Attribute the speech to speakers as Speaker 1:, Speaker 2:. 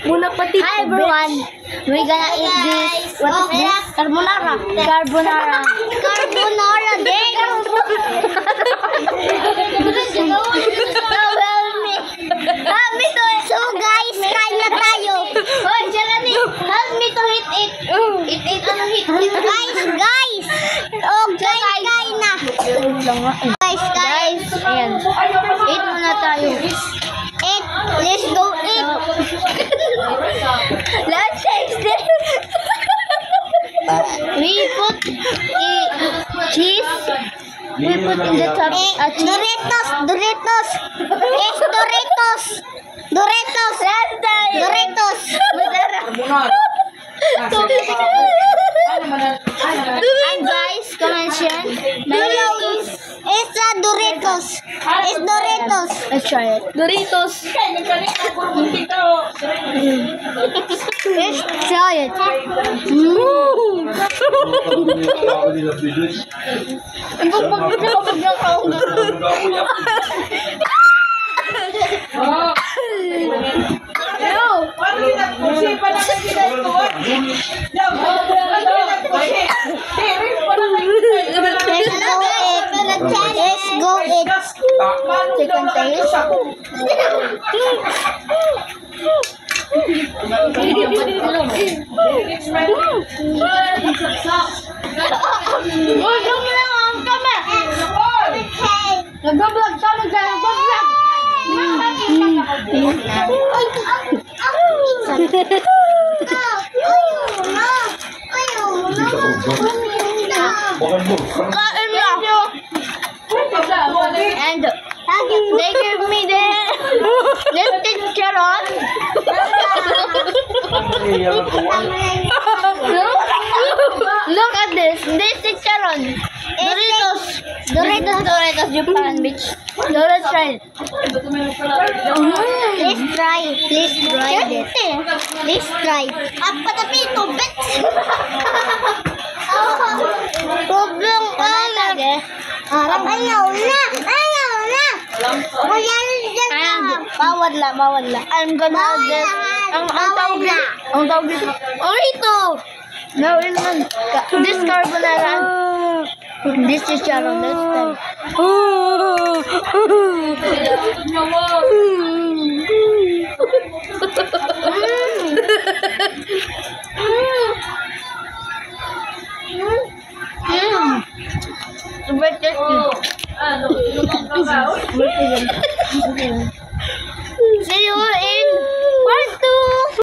Speaker 1: Muna pati.
Speaker 2: Hi everyone. We're gonna eat this. What is this? Carbonara. Carbonara. Carbonara. Help me to. So guys, kain na tayo. Hoy, Jelani. Help me to hit it. Hit. Guys. Oh, kain na. Guys.
Speaker 1: Ayan. Eat muna tayo.
Speaker 2: Eat. Let's go eat. Let's taste it. We put cheese.
Speaker 1: We put in the top
Speaker 2: Doritos. It's Doritos. Doritos.
Speaker 1: And guys, comment share.
Speaker 2: It's a Doritos. It's Doritos.
Speaker 1: Let's try it. Doritos.
Speaker 2: Let's try it. Let's go eat.
Speaker 1: Chicken taste. Nag-vlog siya, nag-vlog. Kain na. And they give me the lifted carrot. Look at this. This is carrot. Doritos, Japan bitch. So let's try it.
Speaker 2: Let's try it. Let's try. Apa tapi itu bet. Problem banget. Ayaw na.
Speaker 1: Bawal la. I'm gonna have this. Ang tawag dito. Ito. No, this carbonara. This is Sharon. Let's try.